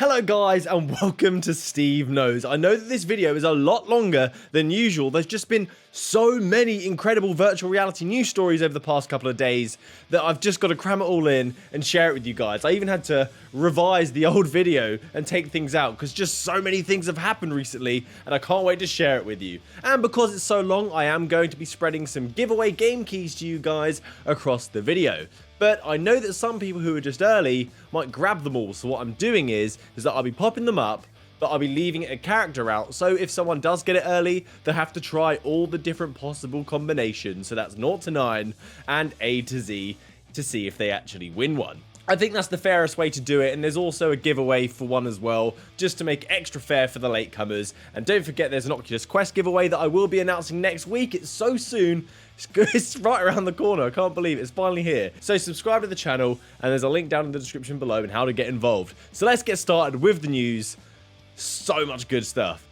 Hello guys and welcome to SteveKnows. I know that this video is a lot longer than usual. There's just been so many incredible virtual reality news stories over the past couple of days that I've just got to cram it all in and share it with you guys. I even had to revise the old video and take things out because just so many things have happened recently and I can't wait to share it with you. And because it's so long, I am going to be spreading some giveaway game keys to you guys across the video. But I know that some people who are just early might grab them all, so what I'm doing is that I'll be popping them up, but I'll be leaving a character out, so if someone does get it early, they'll have to try all the different possible combinations, so that's 0 to 9 and A to Z to see if they actually win one. I think that's the fairest way to do it, and there's also a giveaway for one as well, just to make extra fair for the latecomers. And don't forget there's an Oculus Quest giveaway that I will be announcing next week. It's so soon. It's right around the corner. I can't believe it. It's finally here. So subscribe to the channel, and there's a link down in the description below and how to get involved. So let's get started with the news. So much good stuff.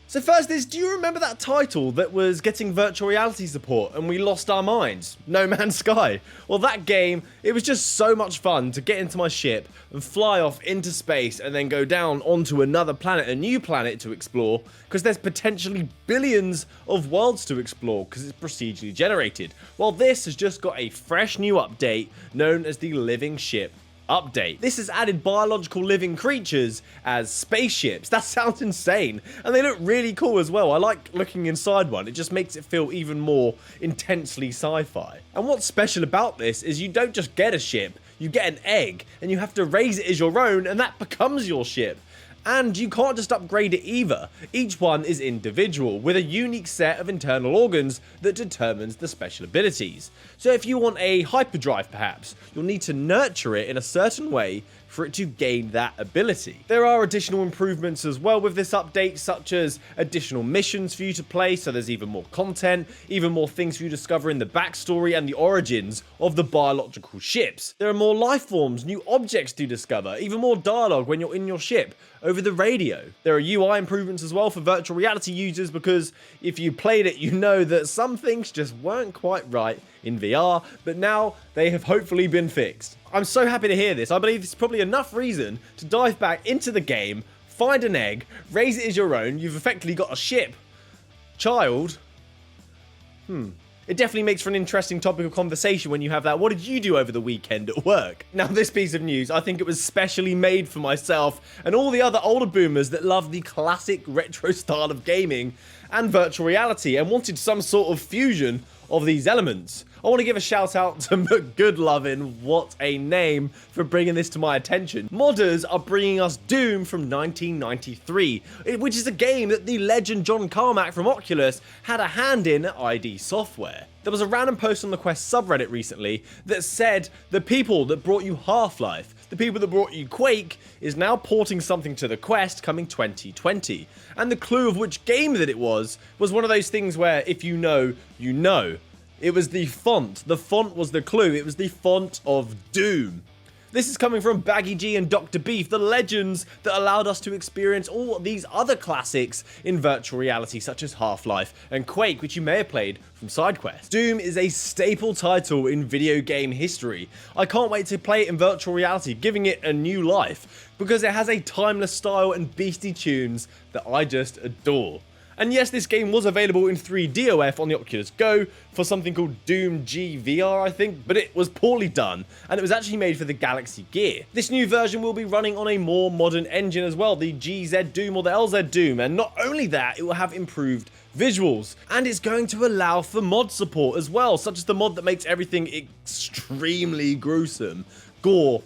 So first is, do you remember that title that was getting virtual reality support and we lost our minds? No Man's Sky. Well, that game, it was just so much fun to get into my ship and fly off into space and then go down onto another planet, a new planet to explore, because there's potentially billions of worlds to explore because it's procedurally generated. Well, this has just got a fresh new update known as the Living Ship update. This has added biological living creatures as spaceships. That sounds insane, and they look really cool as well. I like looking inside one. It just makes it feel even more intensely sci-fi. And what's special about this is you don't just get a ship, you get an egg, and you have to raise it as your own, and that becomes your ship. And you can't just upgrade it either. Each one is individual, with a unique set of internal organs that determines the special abilities. So if you want a hyperdrive perhaps, you'll need to nurture it in a certain way for it to gain that ability. There are additional improvements as well with this update, such as additional missions for you to play, so there's even more content, even more things for you to discover in the backstory and the origins of the biological ships. There are more life forms, new objects to discover, even more dialogue when you're in your ship over the radio. There are UI improvements as well for virtual reality users, because if you played it, you know that some things just weren't quite right in VR, but now they have hopefully been fixed. I'm so happy to hear this. I believe it's probably enough reason to dive back into the game, find an egg, raise it as your own. You've effectively got a ship. Child. It definitely makes for an interesting topic of conversation when you have that. What did you do over the weekend at work? Now, this piece of news, I think it was specially made for myself and all the other older boomers that love the classic retro style of gaming and virtual reality and wanted some sort of fusion of these elements. I want to give a shout out to McGoodlovin, what a name, for bringing this to my attention. Modders are bringing us Doom from 1993, which is a game that the legend John Carmack from Oculus had a hand in at ID Software. There was a random post on the Quest subreddit recently that said the people that brought you Half-Life, the people that brought you Quake, is now porting something to the Quest coming 2020. And the clue of which game that it was one of those things where if you know, you know. It was the font. The font was the clue. It was the font of Doom. This is coming from Baggy G and Dr. Beef, the legends that allowed us to experience all these other classics in virtual reality, such as Half-Life and Quake, which you may have played from SideQuest. Doom is a staple title in video game history. I can't wait to play it in virtual reality, giving it a new life, because it has a timeless style and beastie tunes that I just adore. And yes, this game was available in 3DOF on the Oculus Go for something called Doom GVR, I think, but it was poorly done, and it was actually made for the Galaxy Gear. This new version will be running on a more modern engine as well, the GZ Doom or the LZ Doom, and not only that, it will have improved visuals, and it's going to allow for mod support as well, such as the mod that makes everything extremely gruesome. Gore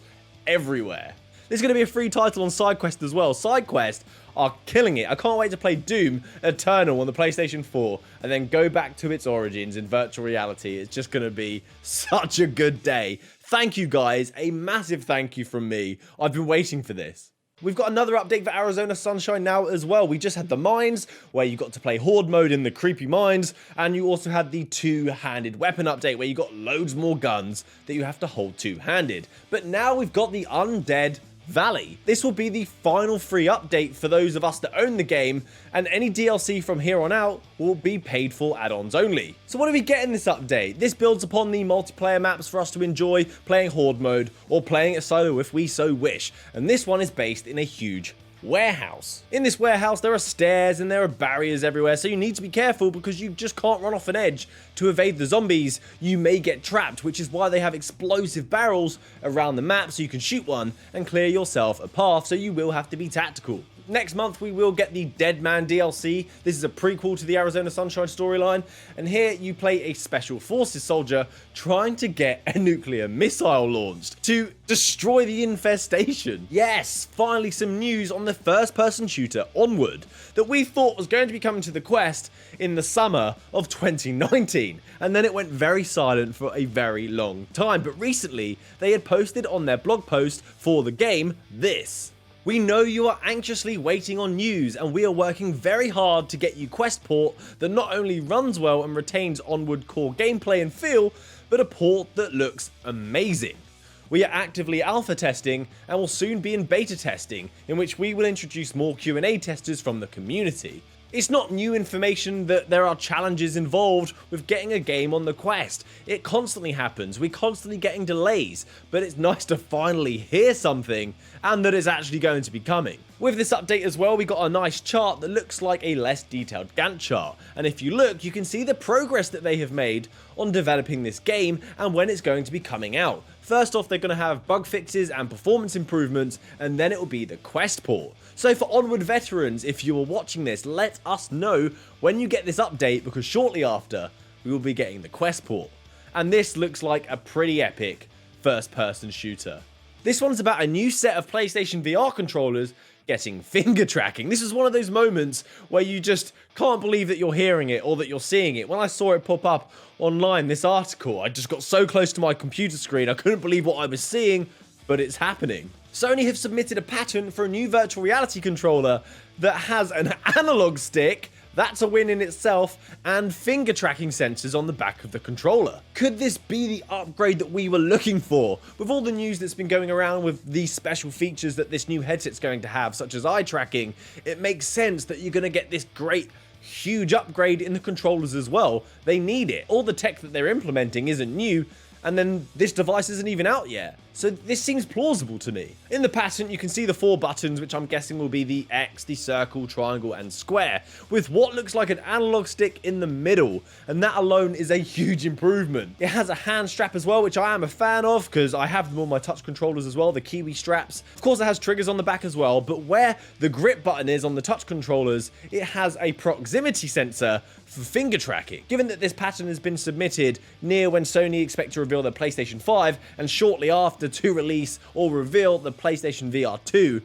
everywhere. There's going to be a free title on SideQuest as well. SideQuest are killing it. I can't wait to play Doom Eternal on the PlayStation 4 and then go back to its origins in virtual reality. It's just going to be such a good day. Thank you guys. A massive thank you from me. I've been waiting for this. We've got another update for Arizona Sunshine now as well. We just had the mines, where you got to play Horde mode in the creepy mines, and you also had the two-handed weapon update, where you got loads more guns that you have to hold two-handed. But now we've got the Undead Valley. This will be the final free update for those of us that own the game, and any DLC from here on out will be paid for add-ons only. So what do we get in this update? This builds upon the multiplayer maps for us to enjoy playing Horde mode or playing it solo if we so wish, and this one is based in a huge warehouse. In this warehouse there are stairs and there are barriers everywhere, so you need to be careful because you just can't run off an edge to evade the zombies. You may get trapped, which is why they have explosive barrels around the map so you can shoot one and clear yourself a path, so you will have to be tactical. Next month we will get the Dead Man DLC. This is a prequel to the Arizona Sunshine storyline, and here you play a special forces soldier trying to get a nuclear missile launched to destroy the infestation. Yes, finally some news on the first-person shooter Onward that we thought was going to be coming to the Quest in the summer of 2019, and then it went very silent for a very long time. But recently they had posted on their blog post for the game this: "We know you are anxiously waiting on news, and we are working very hard to get you Quest port that not only runs well and retains Onward core gameplay and feel, but a port that looks amazing. We are actively alpha testing and will soon be in beta testing, in which we will introduce more Q&A testers from the community." It's not new information that there are challenges involved with getting a game on the Quest. It constantly happens, we're constantly getting delays, but it's nice to finally hear something and that it's actually going to be coming. With this update as well, we got a nice chart that looks like a less detailed Gantt chart, and if you look, you can see the progress that they have made on developing this game and when it's going to be coming out. First off, they're going to have bug fixes and performance improvements, and then it will be the Quest port. So for Onward veterans, if you are watching this, let us know when you get this update, because shortly after, we will be getting the Quest port. And this looks like a pretty epic first-person shooter. This one's about a new set of PlayStation VR controllers getting finger tracking. This is one of those moments where you just can't believe that you're hearing it or that you're seeing it. When I saw it pop up online, this article, I just got so close to my computer screen, I couldn't believe what I was seeing, but it's happening. Sony have submitted a patent for a new virtual reality controller that has an analog stick, that's a win in itself, and finger tracking sensors on the back of the controller. Could this be the upgrade that we were looking for? With all the news that's been going around with these special features that this new headset's going to have, such as eye tracking, it makes sense that you're going to get this great huge upgrade in the controllers as well. They need it. All the tech that they're implementing isn't new, and then this device isn't even out yet. So this seems plausible to me. In the patent, you can see the 4 buttons, which I'm guessing will be the X, the circle, triangle, and square, with what looks like an analog stick in the middle, and that alone is a huge improvement. It has a hand strap as well, which I am a fan of, because I have them on my touch controllers as well, the Kiwi straps. Of course, it has triggers on the back as well, but where the grip button is on the touch controllers, it has a proximity sensor for finger tracking. Given that this patent has been submitted near when Sony expect to reveal their PlayStation 5, and shortly after to release or reveal the PlayStation VR 2,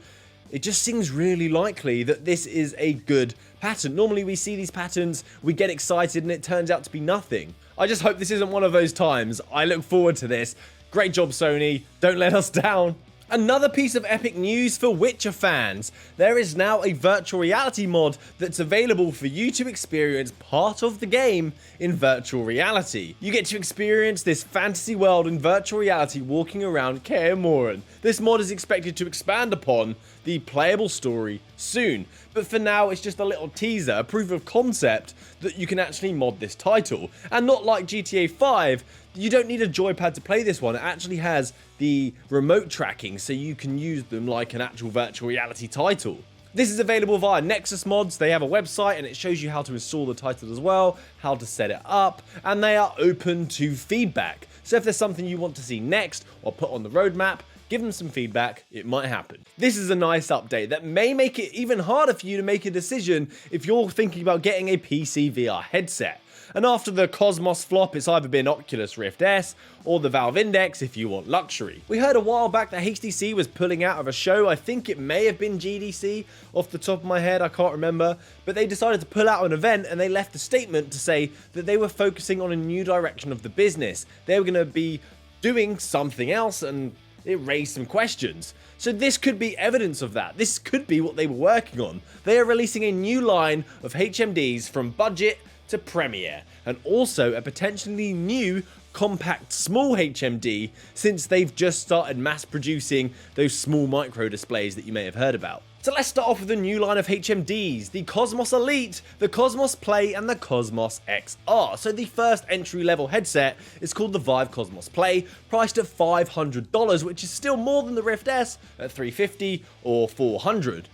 it just seems really likely that this is a good patent. Normally we see these patents, we get excited, and it turns out to be nothing. I just hope this isn't one of those times. I look forward to this. Great job, Sony. Don't let us down. Another piece of epic news for Witcher fans. There is now a virtual reality mod that's available for you to experience part of the game in virtual reality. You get to experience this fantasy world in virtual reality walking around Kaer Morhen. This mod is expected to expand upon the playable story soon, but for now it's just a little teaser, a proof of concept that you can actually mod this title. And not like GTA 5, you don't need a joypad to play this one. It actually has the remote tracking, so you can use them like an actual virtual reality title. This is available via Nexus Mods. They have a website and it shows you how to install the title as well, how to set it up, and they are open to feedback. So if there's something you want to see next or put on the roadmap, give them some feedback, it might happen. This is a nice update that may make it even harder for you to make a decision if you're thinking about getting a PC VR headset. And after the Cosmos flop, it's either been Oculus Rift S or the Valve Index if you want luxury. We heard a while back that HTC was pulling out of a show. I think it may have been GDC off the top of my head, I can't remember. But they decided to pull out an event and they left a statement to say that they were focusing on a new direction of the business. They were going to be doing something else, and it raised some questions. So this could be evidence of that. This could be what they were working on. They are releasing a new line of HMDs from budget to Premiere, and also a potentially new compact small HMD since they've just started mass producing those small micro displays that you may have heard about. So let's start off with a new line of HMDs, the Cosmos Elite, the Cosmos Play and the Cosmos XR. So the first entry level headset is called the VIVE Cosmos Play, priced at $500, which is still more than the Rift S at $350 or $400.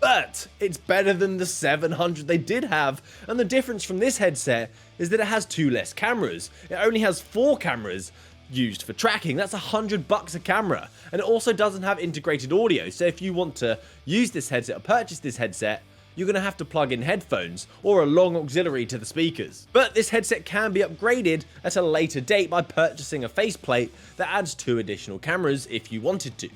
But it's better than the $700 they did have, and the difference from this headset is that it has 2 less cameras. It only has 4 cameras used for tracking. That's $100 a camera, and it also doesn't have integrated audio, so if you want to use this headset or purchase this headset, you're going to have to plug in headphones or a long auxiliary to the speakers. But this headset can be upgraded at a later date by purchasing a faceplate that adds 2 additional cameras if you wanted to.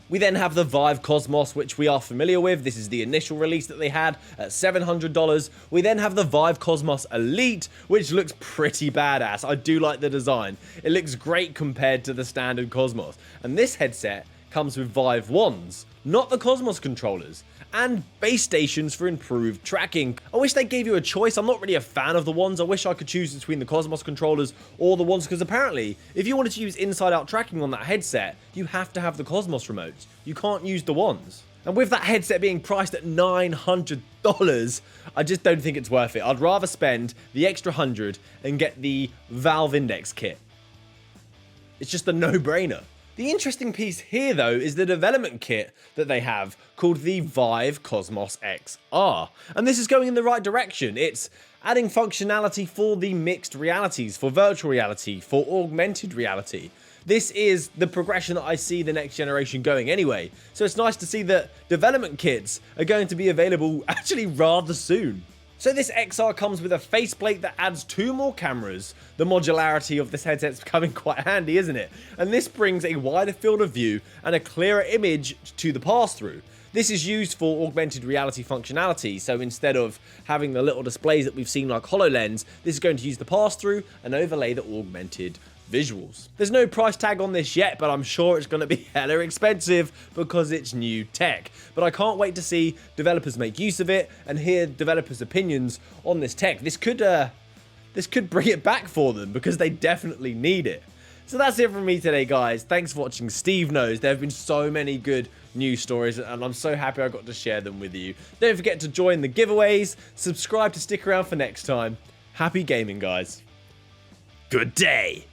We then have the VIVE Cosmos, which we are familiar with. This is the initial release that they had at $700. We then have the VIVE Cosmos Elite, which looks pretty badass. I do like the design. It looks great compared to the standard Cosmos. And this headset comes with VIVE wands, not the Cosmos controllers, and base stations for improved tracking. I wish they gave you a choice. I'm not really a fan of the wands. I wish I could choose between the Cosmos controllers or the wands, because apparently if you wanted to use inside-out tracking on that headset, you have to have the Cosmos remotes. You can't use the wands. And with that headset being priced at $900, I just don't think it's worth it. I'd rather spend the extra $100 and get the Valve Index kit. It's just a no-brainer. The interesting piece here, though, is the development kit that they have called the VIVE Cosmos XR. And this is going in the right direction. It's adding functionality for the mixed realities, for virtual reality, for augmented reality. This is the progression that I see the next generation going anyway. So it's nice to see that development kits are going to be available actually rather soon. So this XR comes with a faceplate that adds 2 more cameras. The modularity of this headset's becoming quite handy, isn't it? And this brings a wider field of view and a clearer image to the pass-through. This is used for augmented reality functionality, so instead of having the little displays that we've seen like HoloLens, this is going to use the pass-through and overlay the augmented visuals. There's no price tag on this yet, but I'm sure it's going to be hella expensive because it's new tech. But I can't wait to see developers make use of it and hear developers' opinions on this tech. This could bring it back for them because they definitely need it. So that's it from me today, guys. Thanks for watching SteveKnows. There have been so many good news stories, and I'm so happy I got to share them with you. Don't forget to join the giveaways, subscribe to stick around for next time. Happy gaming, guys. Good day.